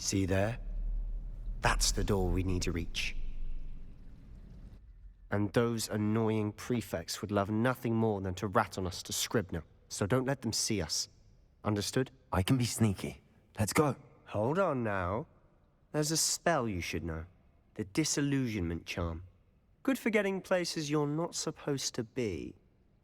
See there? That's the door we need to reach. And those annoying prefects would love nothing more than to rat on us to Scribner, so don't let them see us. Understood? I can be sneaky. Let's go. Hold on now. There's a spell you should know. The Disillusionment Charm. Good for getting places you're not supposed to be.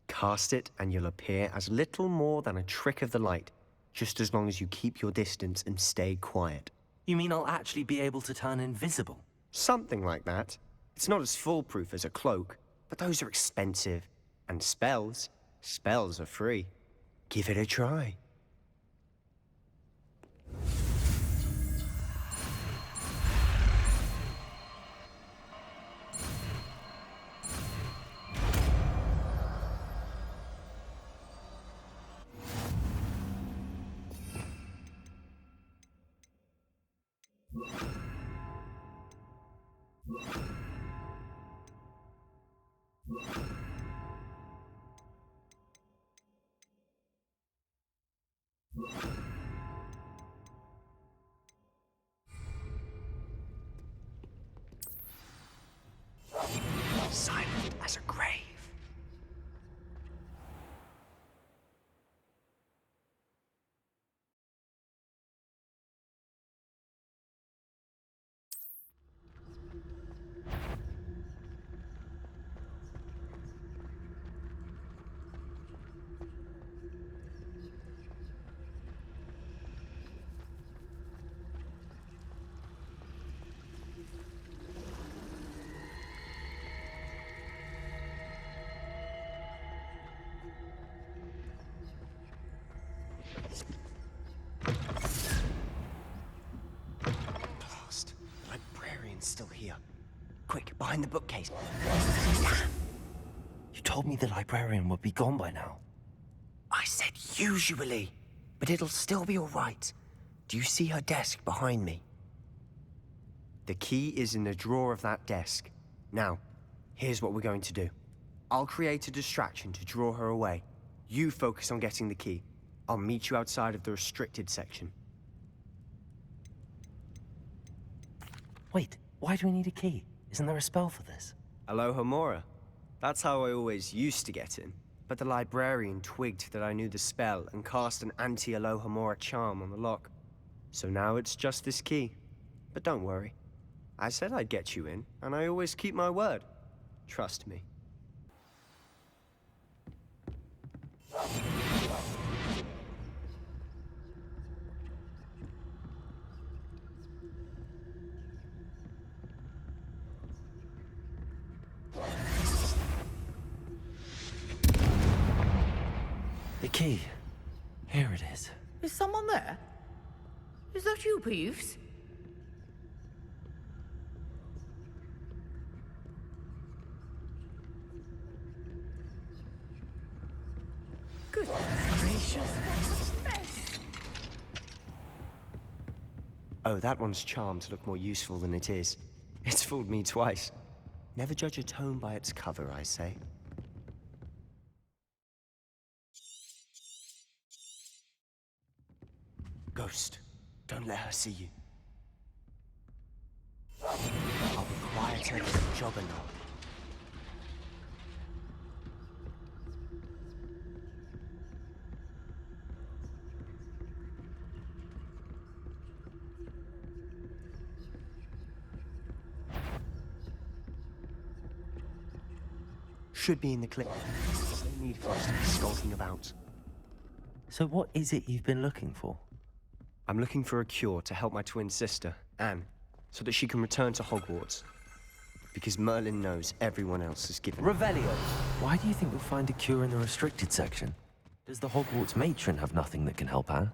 Cast it and you'll appear as little more than a trick of the light, just as long as you keep your distance and stay quiet. You mean I'll actually be able to turn invisible? Something like that. It's not as foolproof as a cloak, but those are expensive. And spells are free. Give it a try. Silent as a grave. Still here. Quick, behind the bookcase. You told me the librarian would be gone by now. I said usually, but it'll still be all right. Do you see her desk behind me? The key is in the drawer of that desk. Now, here's what we're going to do. I'll create a distraction to draw her away. You focus on getting the key. I'll meet you outside of the restricted section. Wait. Why do we need a key? Isn't there a spell for this? Alohomora. That's how I always used to get in. But the librarian twigged that I knew the spell and cast an anti-Alohomora charm on the lock. So now it's just this key. But don't worry. I said I'd get you in, and I always keep my word. Trust me. The key. Here it is. Is someone there? Is that you, Peeves? Good gracious, what's a mess? Oh, that one's charmed to look more useful than it is. It's fooled me twice. Never judge a tome by its cover, I say. Ghost, don't let her see you. I'll be quieter than a juggernaut. Should be in the clip. No need for us to be skulking about. So what is it you've been looking for? I'm looking for a cure to help my twin sister, Anne, so that she can return to Hogwarts. Because Merlin knows everyone else is given. Revelio! Why do you think you'll find a cure in the restricted section? Does the Hogwarts matron have nothing that can help Anne?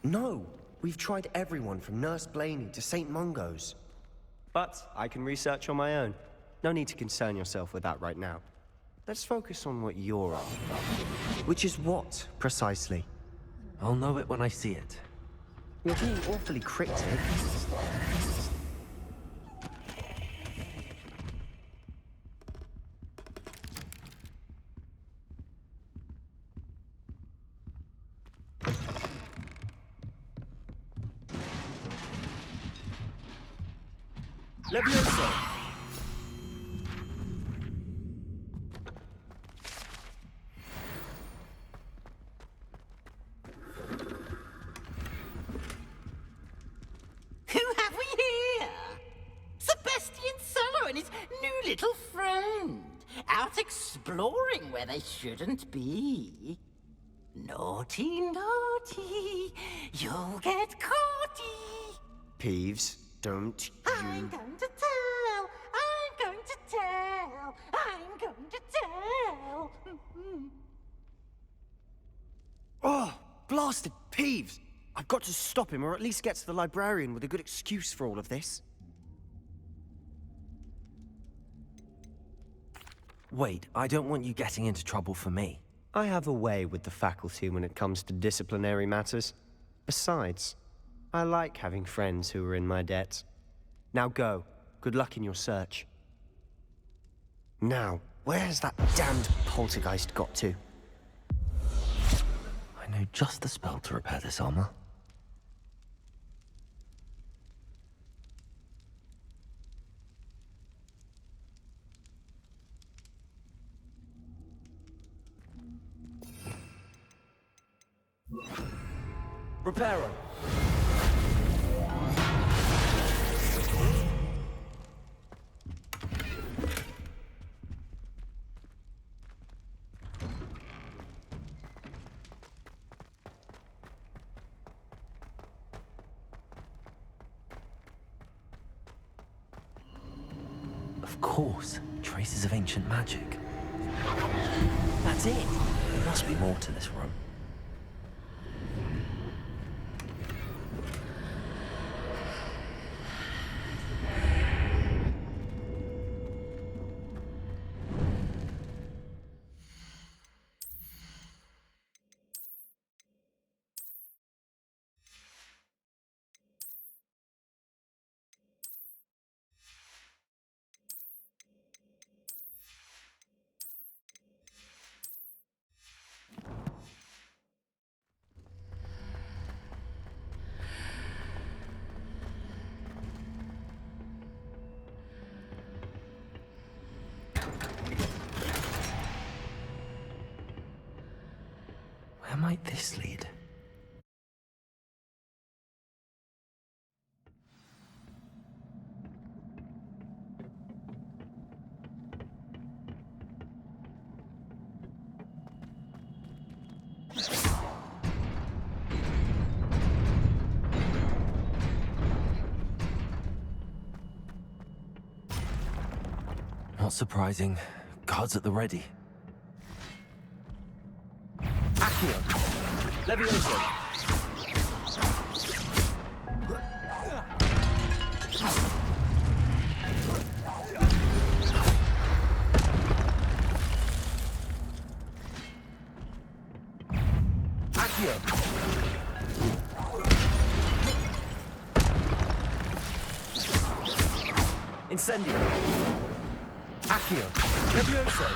No! We've tried everyone from Nurse Blaney to St. Mungo's. But I can research on my own. No need to concern yourself with that right now. Let's focus on what you're on. Which is what, precisely? I'll know it when I see it. You're being awfully cryptic. Levioso! Who have we here? Sebastian Solo and his new little friend, out exploring where they shouldn't be. Naughty, naughty, you'll get caughty. Peeves, don't I'm you... going to tell, I'm going to tell, I'm going to tell. Oh, blasted Peeves! I've got to stop him, or at least get to the librarian with a good excuse for all of this. Wait, I don't want you getting into trouble for me. I have a way with the faculty when it comes to disciplinary matters. Besides, I like having friends who are in my debt. Now go. Good luck in your search. Now, where's that damned poltergeist got to? I know just the spell to repair this armor. Reparo. Of course, traces of ancient magic. That's it. There must be more to this room. Where might this lead? Not surprising. Guards at the ready. Accio! Levioso! Accio! Incendio! Accio! Levioso!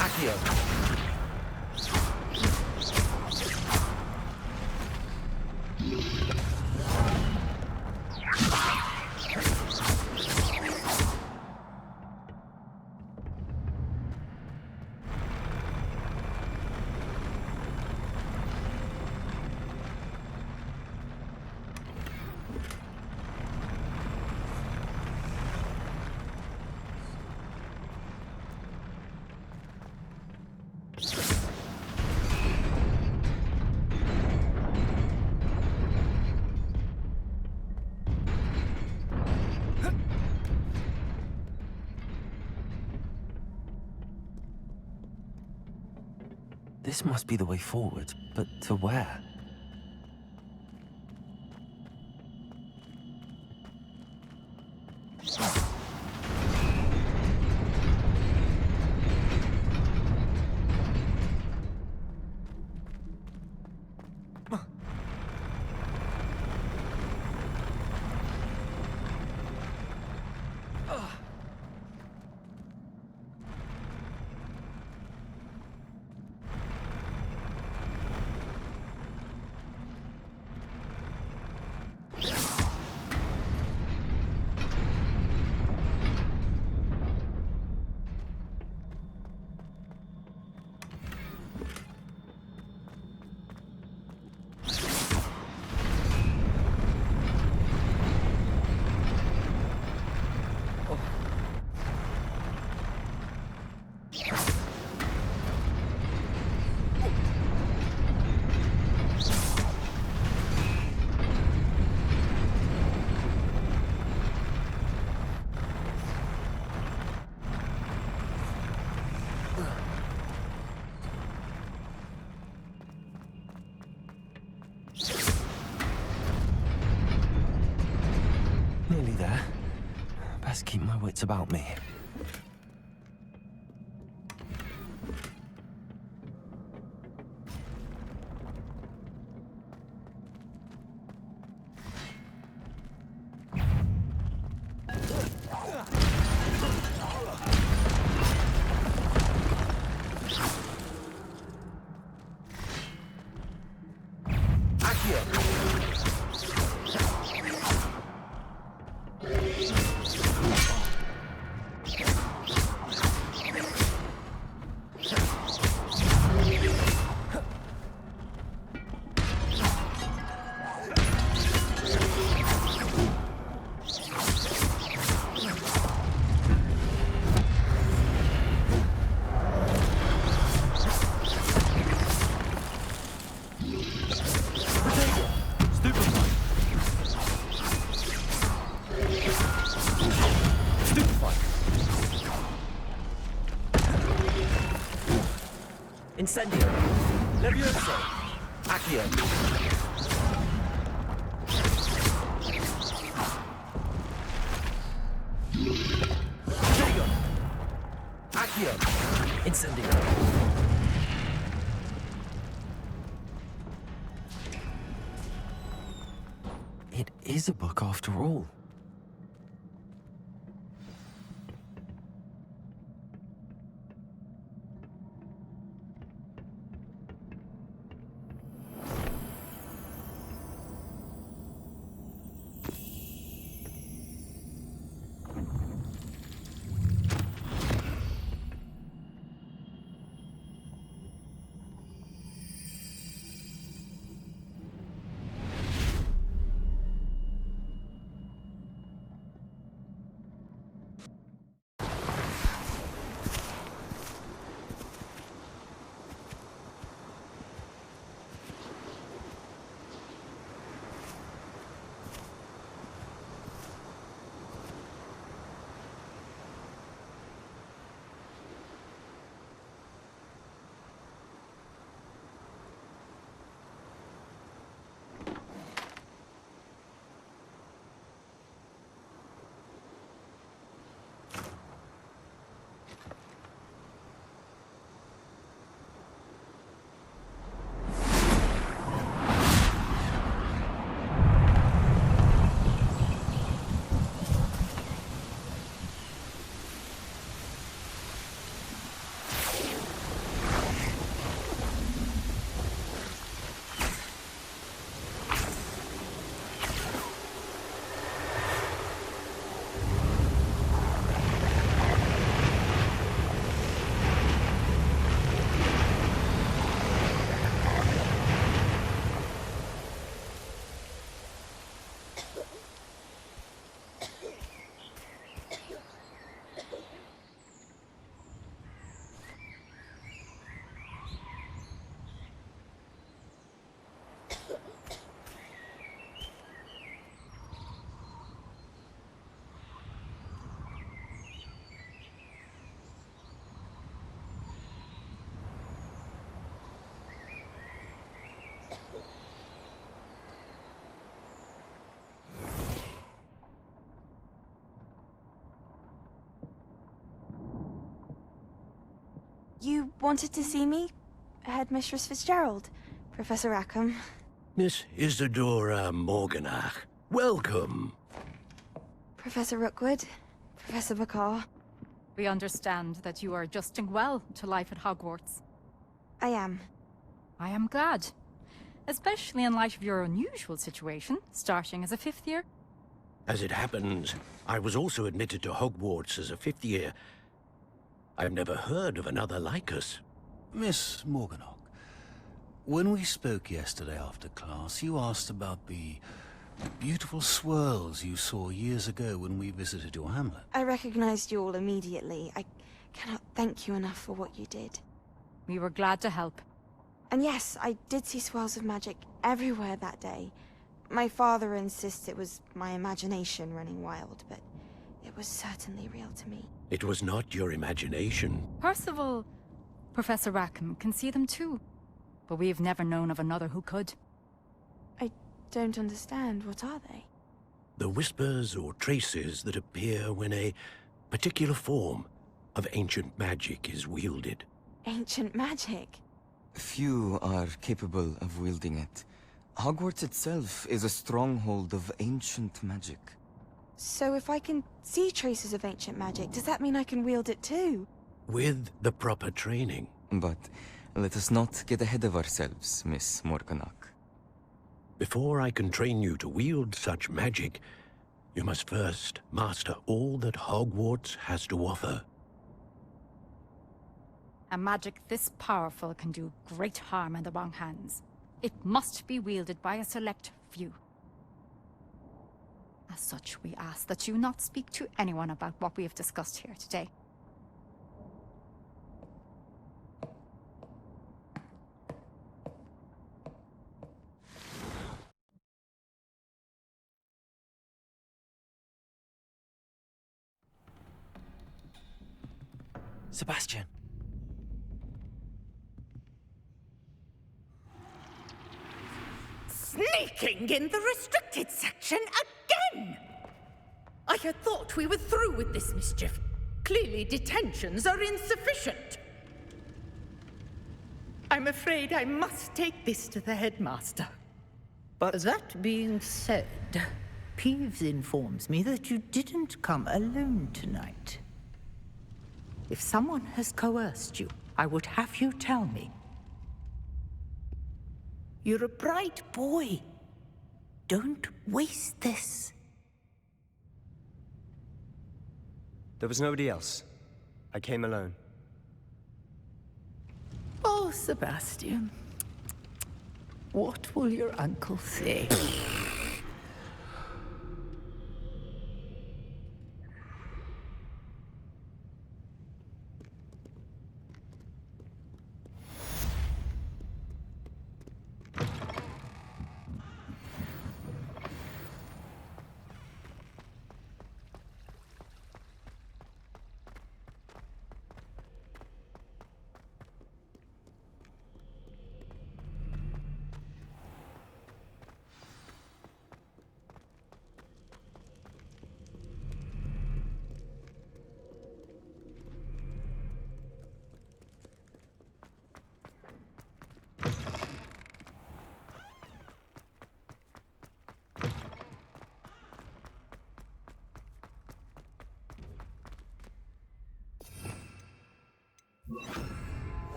Accio! This must be the way forward, but to where? Nearly there. Best keep my wits about me. Incendio. Levioso. Accio. Prego. Accio. Incendio. It is a book after all. You wanted to see me? Headmistress Fitzgerald, Professor Rackham. Miss Isadora Morganach, welcome. Professor Rookwood, Professor Bakar. We understand that you are adjusting well to life at Hogwarts. I am. I am glad. Especially in light of your unusual situation, starting as a 5th year. As it happens, I was also admitted to Hogwarts as a 5th year. I've never heard of another like us. Miss Morganach, when we spoke yesterday after class, you asked about the beautiful swirls you saw years ago when we visited your hamlet. I recognized you all immediately. I cannot thank you enough for what you did. We were glad to help. And yes, I did see swirls of magic everywhere that day. My father insists it was my imagination running wild, but it was certainly real to me. It was not your imagination. Percival, Professor Rackham can see them too. But we've never known of another who could. I don't understand. What are they? The whispers or traces that appear when a particular form of ancient magic is wielded. Ancient magic? Few are capable of wielding it. Hogwarts itself is a stronghold of ancient magic. So if I can see traces of ancient magic, does that mean I can wield it too? With the proper training. But let us not get ahead of ourselves, Miss Morganach. Before I can train you to wield such magic, you must first master all that Hogwarts has to offer. A magic this powerful can do great harm in the wrong hands. It must be wielded by a select few. As such, we ask that you not speak to anyone about what we have discussed here today. Sebastian. Sneaking in the restricted section again! I had thought we were through with this mischief. Clearly detentions are insufficient. I'm afraid I must take this to the headmaster. But that being said, Peeves informs me that you didn't come alone tonight. If someone has coerced you, I would have you tell me. You're a bright boy. Don't waste this. There was nobody else. I came alone. Oh, Sebastian. What will your uncle say?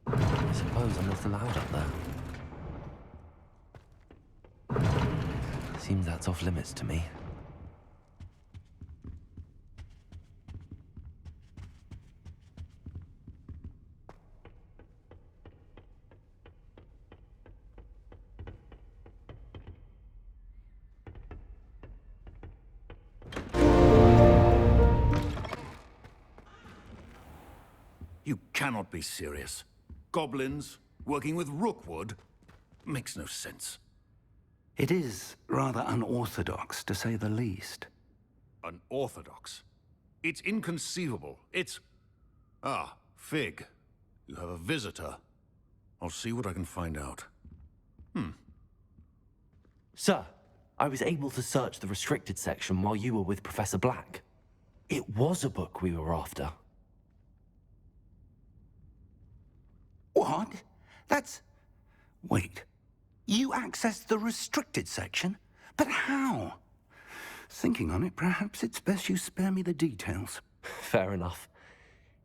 I suppose I'm not allowed up there. Seems that's off limits to me. You cannot be serious. Goblins working with Rookwood makes no sense. It is rather unorthodox, to say the least. Unorthodox? It's inconceivable. It's... Ah, Fig. You have a visitor. I'll see what I can find out. Sir, I was able to search the restricted section while you were with Professor Black. It was a book we were after. What? That's... Wait. You accessed the restricted section? But how? Thinking on it, perhaps it's best you spare me the details. Fair enough.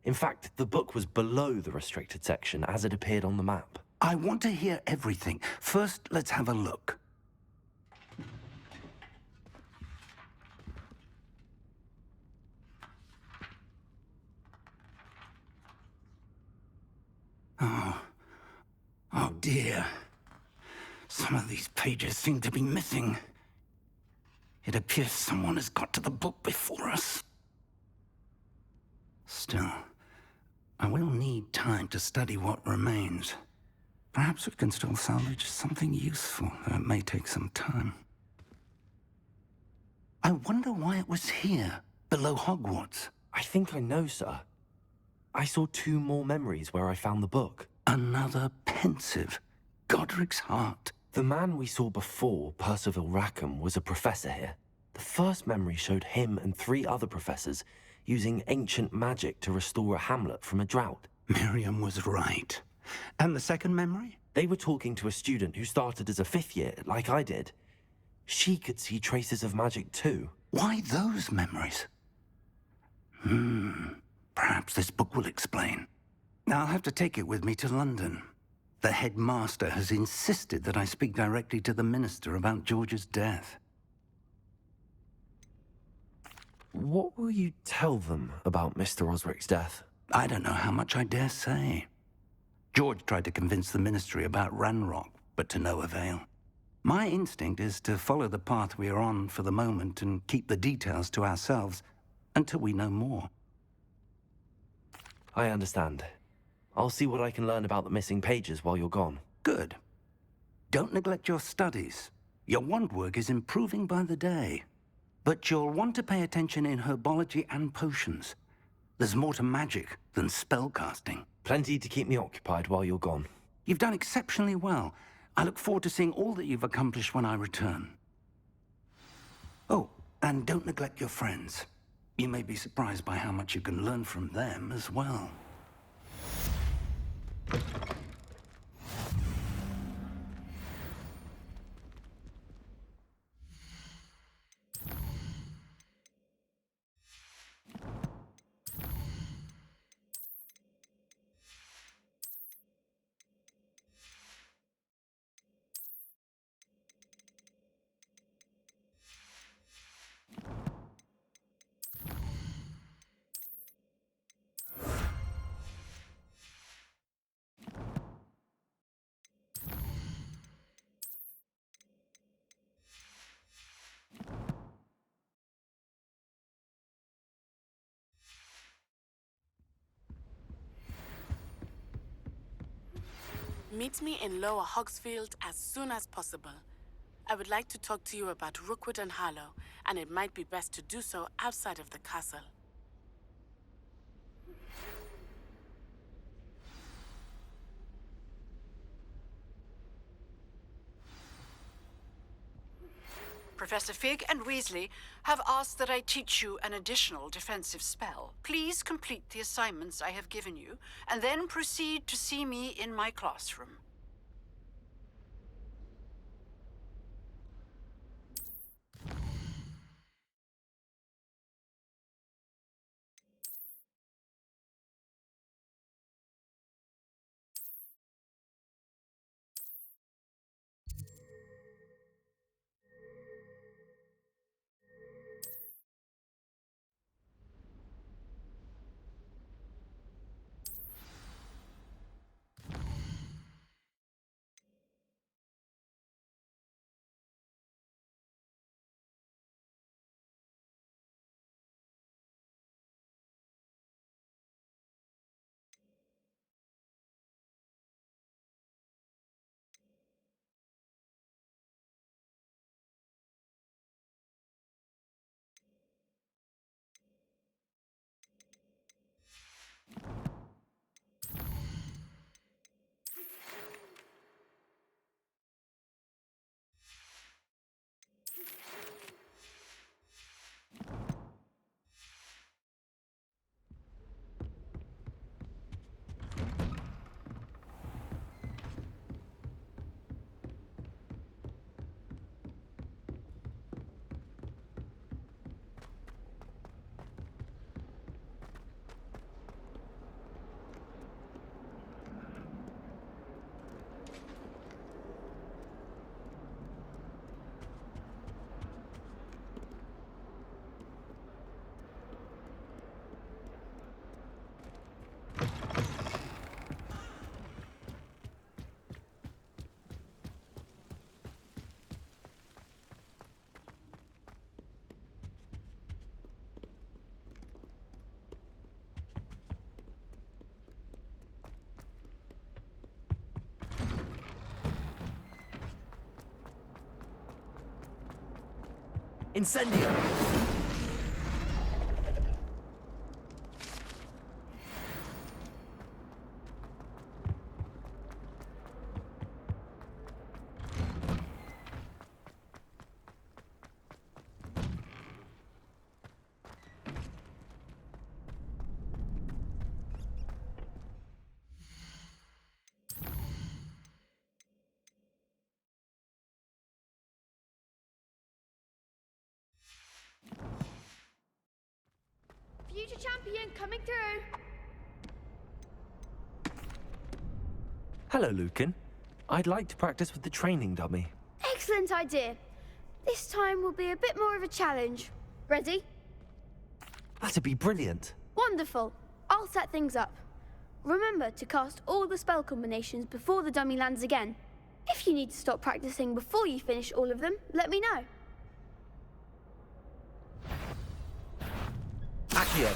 In fact, the book was below the restricted section as it appeared on the map. I want to hear everything. First, let's have a look. Oh dear. Some of these pages seem to be missing. It appears someone has got to the book before us. Still, I will need time to study what remains. Perhaps we can still salvage something useful, though it may take some time. I wonder why it was here, below Hogwarts. I think I know, sir. I saw 2 more memories where I found the book. Another pensive. Godric's heart. The man we saw before, Percival Rackham, was a professor here. The first memory showed him and 3 other professors using ancient magic to restore a hamlet from a drought. Miriam was right. And the second memory? They were talking to a student who started as a 5th year, like I did. She could see traces of magic too. Why those memories? Perhaps this book will explain. I'll have to take it with me to London. The headmaster has insisted that I speak directly to the minister about George's death. What will you tell them about Mr. Osric's death? I don't know how much I dare say. George tried to convince the ministry about Ranrock, but to no avail. My instinct is to follow the path we are on for the moment and keep the details to ourselves until we know more. I understand. I'll see what I can learn about the missing pages while you're gone. Good. Don't neglect your studies. Your wand work is improving by the day. But you'll want to pay attention in herbology and potions. There's more to magic than spellcasting. Plenty to keep me occupied while you're gone. You've done exceptionally well. I look forward to seeing all that you've accomplished when I return. Oh, and don't neglect your friends. You may be surprised by how much you can learn from them as well. Meet me in Lower Hogsfield as soon as possible. I would like to talk to you about Rookwood and Harlow, and it might be best to do so outside of the castle. Professor Fig and Weasley have asked that I teach you an additional defensive spell. Please complete the assignments I have given you, and then proceed to see me in my classroom. Incendio! Future champion coming through. Hello, Lucan. I'd like to practice with the training dummy. Excellent idea. This time will be a bit more of a challenge. Ready? That'd be brilliant. Wonderful. I'll set things up. Remember to cast all the spell combinations before the dummy lands again. If you need to stop practicing before you finish all of them, let me know. Accio.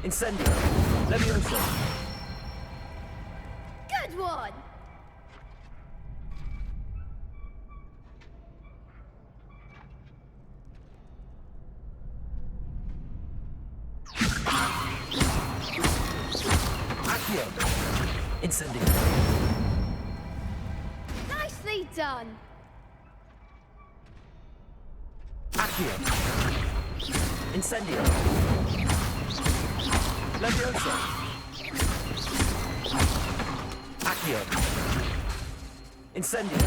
Incendio. Levioso. Good one! Accio. Incendio. Nicely done! Accio. Incendio. Levioso. Accio. Incendio.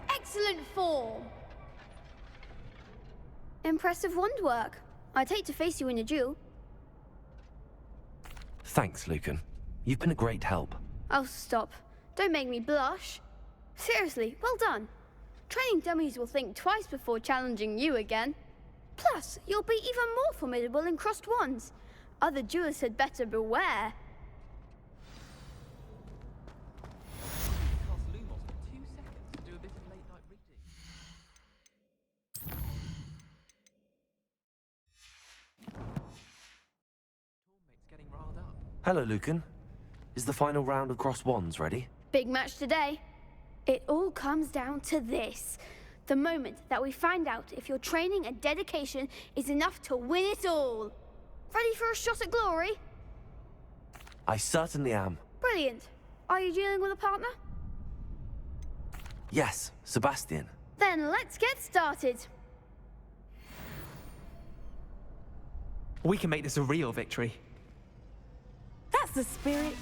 Excellent form! Impressive wand work. I'd hate to face you in a duel. Thanks, Lucan. You've been a great help. Oh, stop. Don't make me blush. Seriously, well done. Training dummies will think twice before challenging you again. Plus, you'll be even more formidable in crossed wands. Other duelists had better beware. Hello, Lucan. Is the final round of cross wands ready? Big match today. It all comes down to this. The moment that we find out if your training and dedication is enough to win it all. Ready for a shot at glory? I certainly am. Brilliant. Are you dealing with a partner? Yes, Sebastian. Then let's get started. We can make this a real victory. That's the spirit.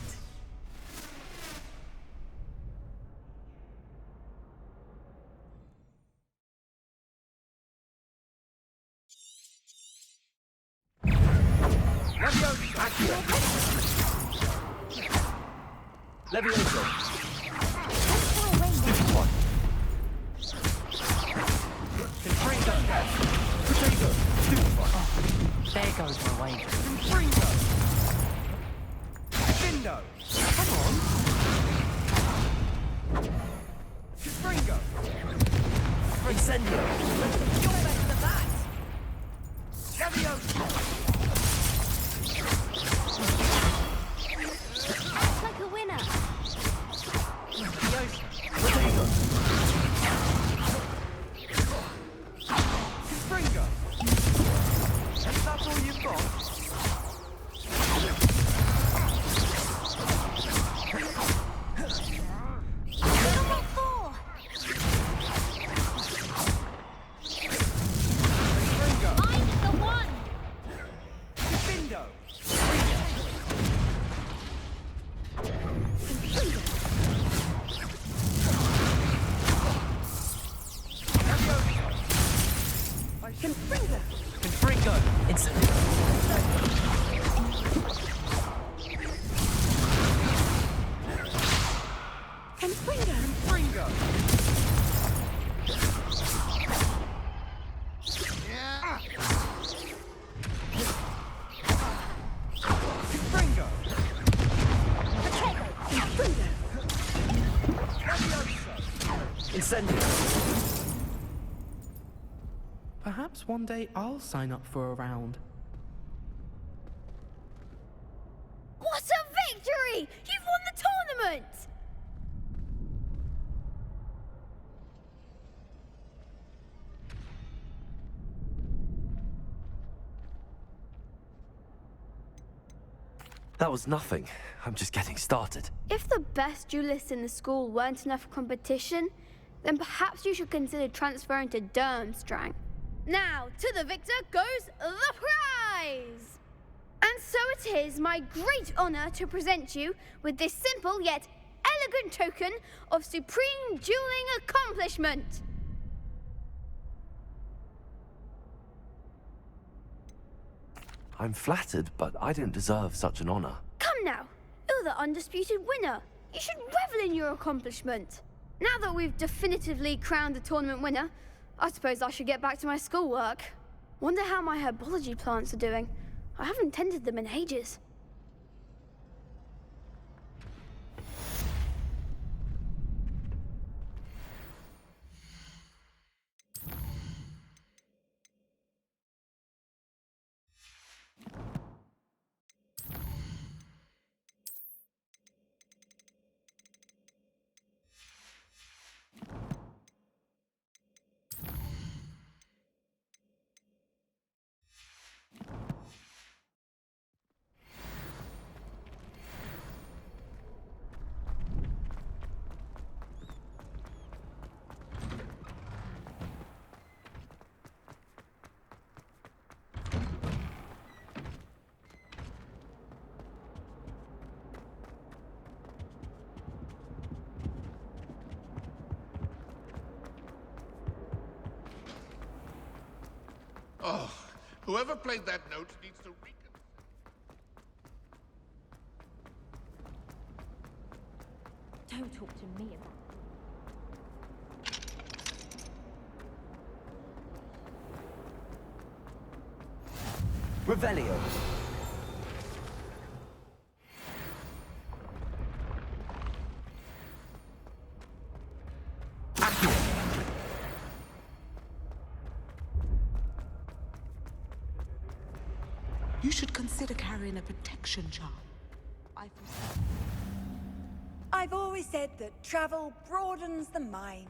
Levioso. There goes my wager. Findo! Come on! Fringo! Incendio! You're better than that! Levioso! Act like a winner. Fringo! That's all you've got? Number 4. Fringo! I'm the one. Findo! Confringo. Confringo! Incendio! Confringo. Fringo! Fringo! Incendio! Perhaps one day I'll sign up for a round. What a victory! You've won the tournament! That was nothing. I'm just getting started. If the best duelists in the school weren't enough for competition, then perhaps you should consider transferring to Durmstrang. Now, to the victor goes the prize! And so it is my great honor to present you with this simple yet elegant token of supreme dueling accomplishment. I'm flattered, but I don't deserve such an honor. Come now, you're the undisputed winner. You should revel in your accomplishment. Now that we've definitively crowned the tournament winner, I suppose I should get back to my schoolwork. Wonder how my herbology plants are doing. I haven't tended them in ages. Oh, whoever played that note needs to Don't talk to me about Revelio. You should consider carrying a protection charm. I've always said that travel broadens the mind.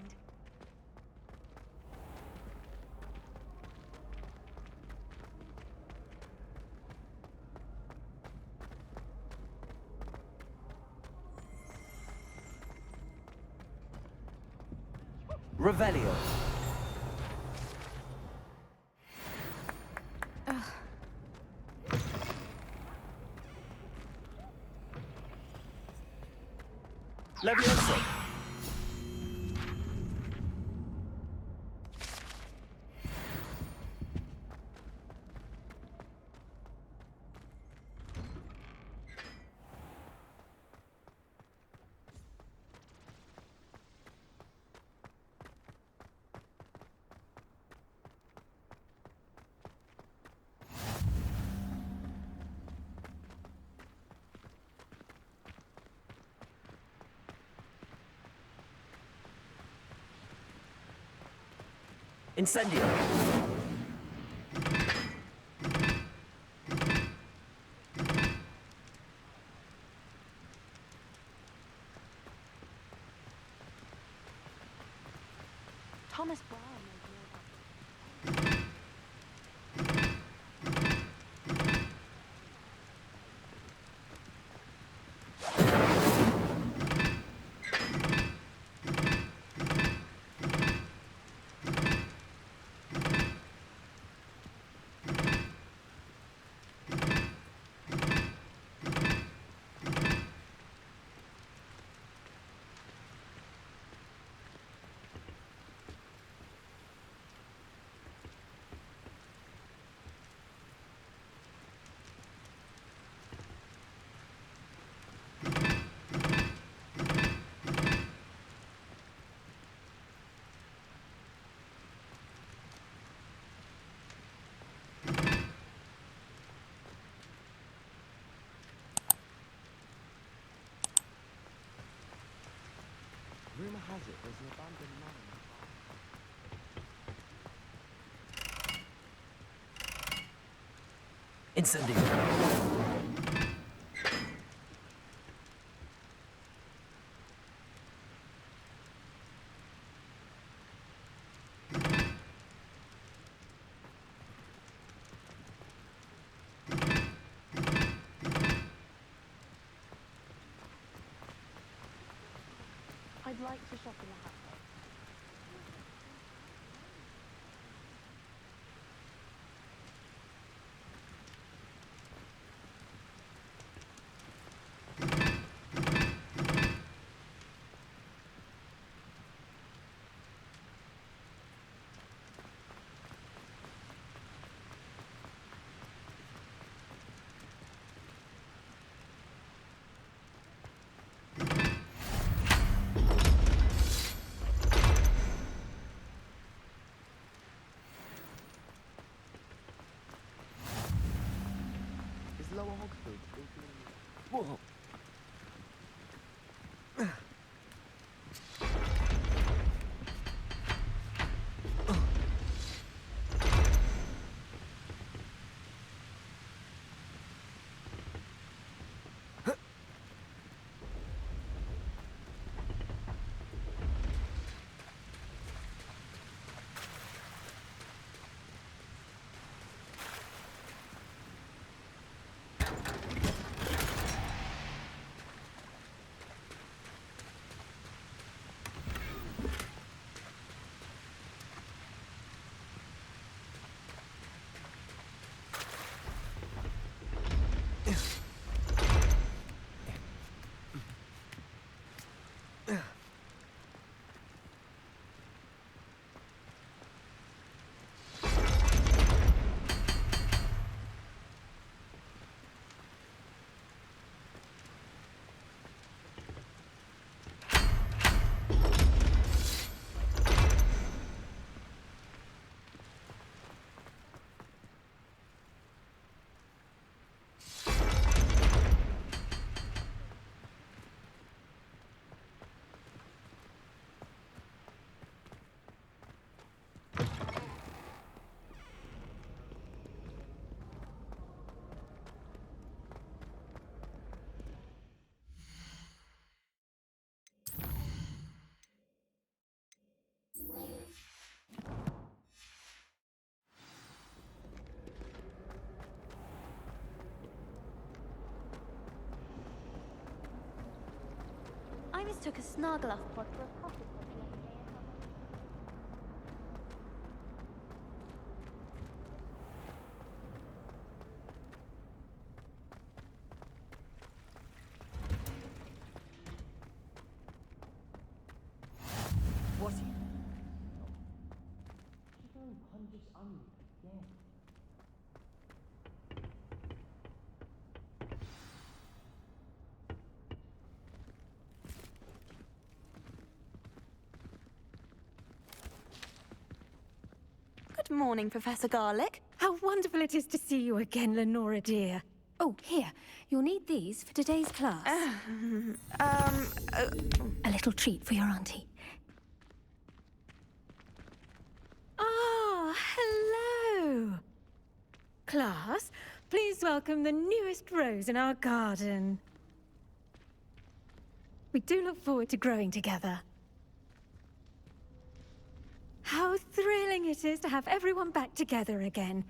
Revelio. Levioso. Incendio. Thomas Brown. Rumor has it there's an abandoned mine. Incendio. I'd like to shop in the house. Is Lower Hogsfield still feeling... Whoa! I mistook a Snargloff pod for a pocket pod the other day. What? Don't punch us on again. Good morning, Professor Garlick. How wonderful it is to see you again, Lenora dear. Oh, here. You'll need these for today's class. A little treat for your auntie. Ah, hello. Class, please welcome the newest rose in our garden. We do look forward to growing together. How thrilling it is to have everyone back together again.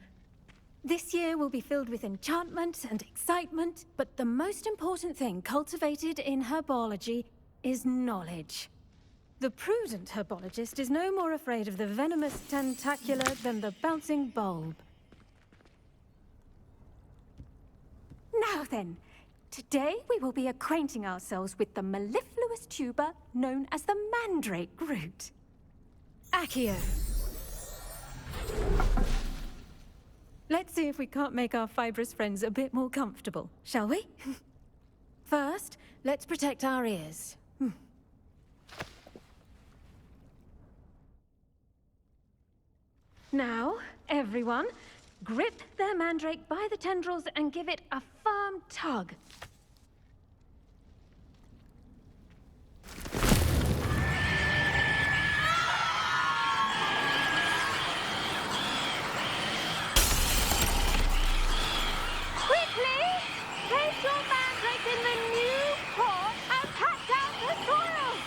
This year will be filled with enchantment and excitement, but the most important thing cultivated in herbology is knowledge. The prudent herbologist is no more afraid of the venomous tentacular than the bouncing bulb. Now then, today we will be acquainting ourselves with the mellifluous tuber known as the mandrake root. Accio. Let's see if we can't make our fibrous friends a bit more comfortable, shall we? First, let's protect our ears. Now, everyone, grip their mandrake by the tendrils and give it a firm tug. Place your mandrake in the new pot and pat down the soil!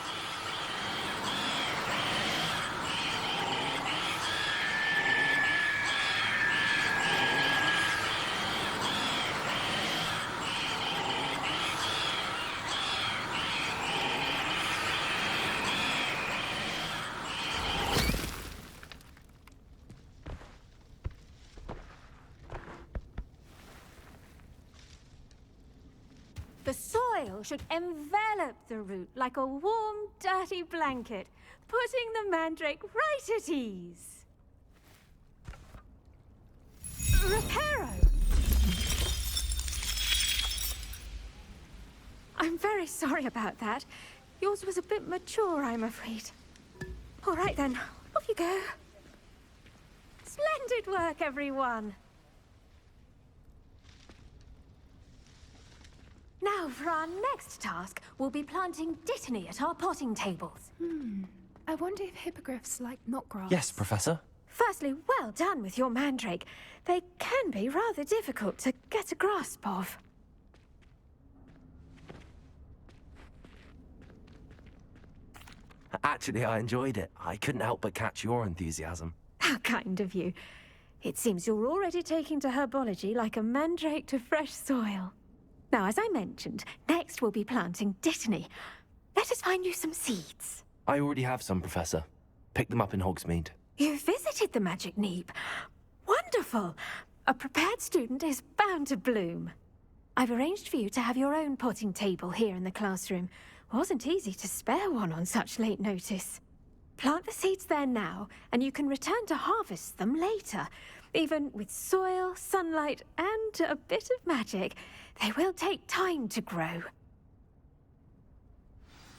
spell should envelop the root like a warm, dirty blanket, putting the mandrake right at ease. Reparo! I'm very sorry about that. Yours was a bit mature, I'm afraid. All right then, off you go. Splendid work, everyone. Now, for our next task, we'll be planting dittany at our potting tables. I wonder if hippogriffs like knotgrass. Yes, Professor. Firstly, well done with your mandrake. They can be rather difficult to get a grasp of. Actually, I enjoyed it. I couldn't help but catch your enthusiasm. How kind of you. It seems you're already taking to herbology like a mandrake to fresh soil. Now, as I mentioned, next we'll be planting dittany. Let us find you some seeds. I already have some, Professor. Picked them up in Hogsmeade. You visited the Magic Neep. Wonderful! A prepared student is bound to bloom. I've arranged for you to have your own potting table here in the classroom. Wasn't easy to spare one on such late notice. Plant the seeds there now, and you can return to harvest them later. Even with soil, sunlight, and a bit of magic, they will take time to grow.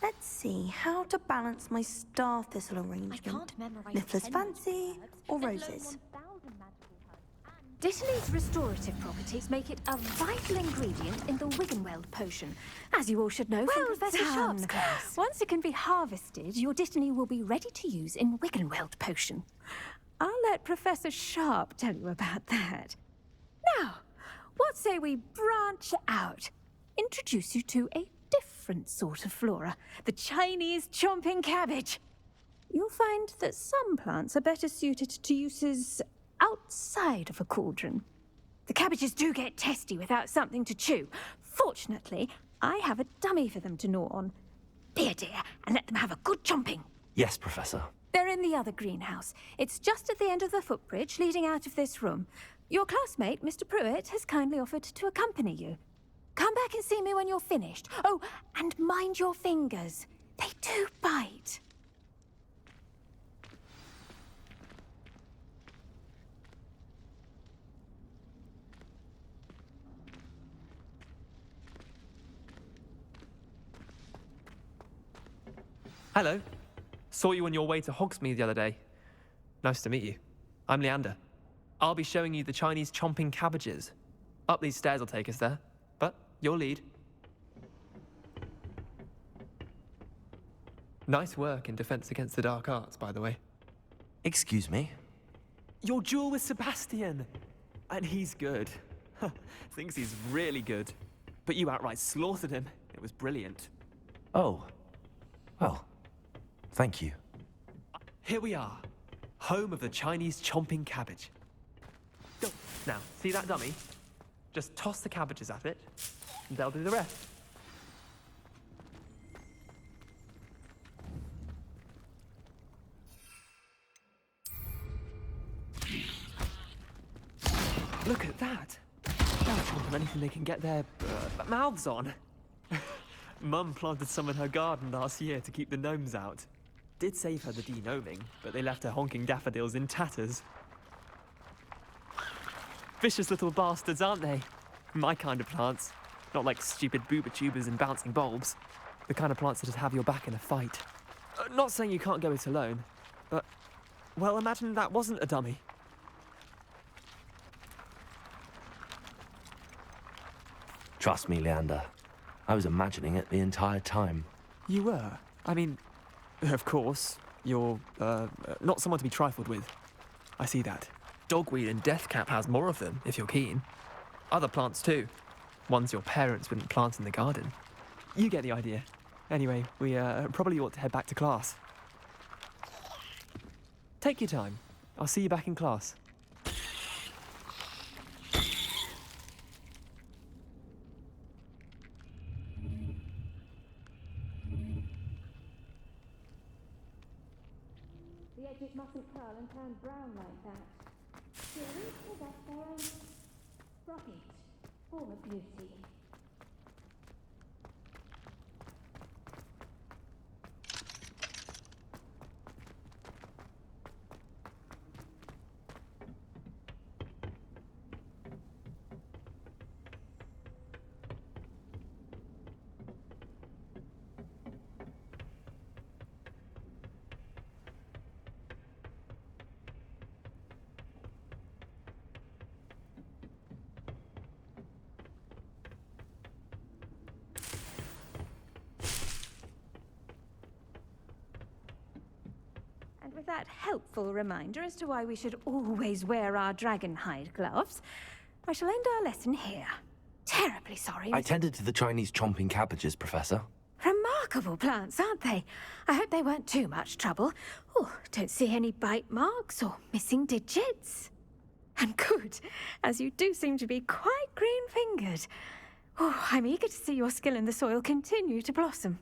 Let's see how to balance my star thistle arrangement. Niffler's fancy or roses? Dittany's restorative properties make it a vital ingredient in the Wiggenweld potion, as you all should know from Professor Sharp's class. Once it can be harvested, your dittany will be ready to use in Wiggenweld potion. I'll let Professor Sharp tell you about that. Now, what say we branch out? Introduce you to a different sort of flora, the Chinese chomping cabbage. You'll find that some plants are better suited to uses outside of a cauldron. The cabbages do get testy without something to chew. Fortunately, I have a dummy for them to gnaw on. Be a dear and let them have a good chomping. Yes, Professor. They're in the other greenhouse. It's just at the end of the footbridge leading out of this room. Your classmate, Mr. Pruitt, has kindly offered to accompany you. Come back and see me when you're finished. Oh, and mind your fingers. They do bite. Hello. Saw you on your way to Hogsmeade the other day. Nice to meet you. I'm Leander. I'll be showing you the Chinese chomping cabbages. Up these stairs will take us there, but your lead. Nice work in Defense Against the Dark Arts, by the way. Excuse me? Your duel with Sebastian! And he's good. Thinks he's really good. But you outright slaughtered him. It was brilliant. Oh. Well, thank you. Here we are. Home of the Chinese chomping cabbage. Go. Now, see that dummy? Just toss the cabbages at it, and they'll do the rest. Look at that! They'll chomp on anything they can get their mouths on. Mum planted some in her garden last year to keep the gnomes out. Did save her the de-gnoming, but they left her honking daffodils in tatters. Vicious little bastards, aren't they? My kind of plants. Not like stupid booba tubers and bouncing bulbs. The kind of plants that just have your back in a fight. Not saying you can't go it alone, but, well, imagine that wasn't a dummy. Trust me, Leander. I was imagining it the entire time. You were? I mean, of course, you're, not someone to be trifled with. I see that. Dogweed and deathcap has more of them, if you're keen. Other plants too. Ones your parents wouldn't plant in the garden. You get the idea. Anyway, we probably ought to head back to class. Take your time. I'll see you back in class. The edges mustn't curl and turn brown like that. The roots will get their own bright form of beauty. with that helpful reminder as to why we should always wear our dragonhide gloves, I shall end our lesson here. Terribly sorry. I tended to the Chinese chomping cabbages, Professor. Remarkable plants, aren't they? I hope they weren't too much trouble. Oh, don't see any bite marks or missing digits. And good, as you do seem to be quite green-fingered. Oh, I'm eager to see your skill in the soil continue to blossom.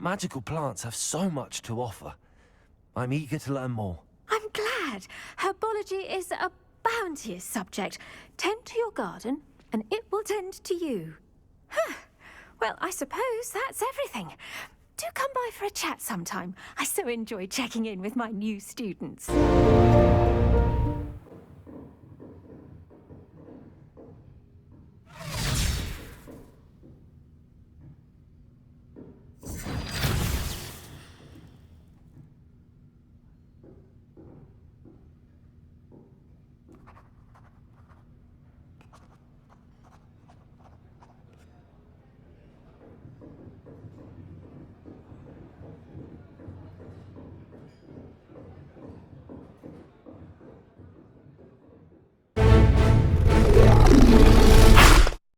Magical plants have so much to offer. I'm eager to learn more. I'm glad. Herbology is a bounteous subject. Tend to your garden, and it will tend to you. Huh. Well, I suppose that's everything. Do come by for a chat sometime. I so enjoy checking in with my new students.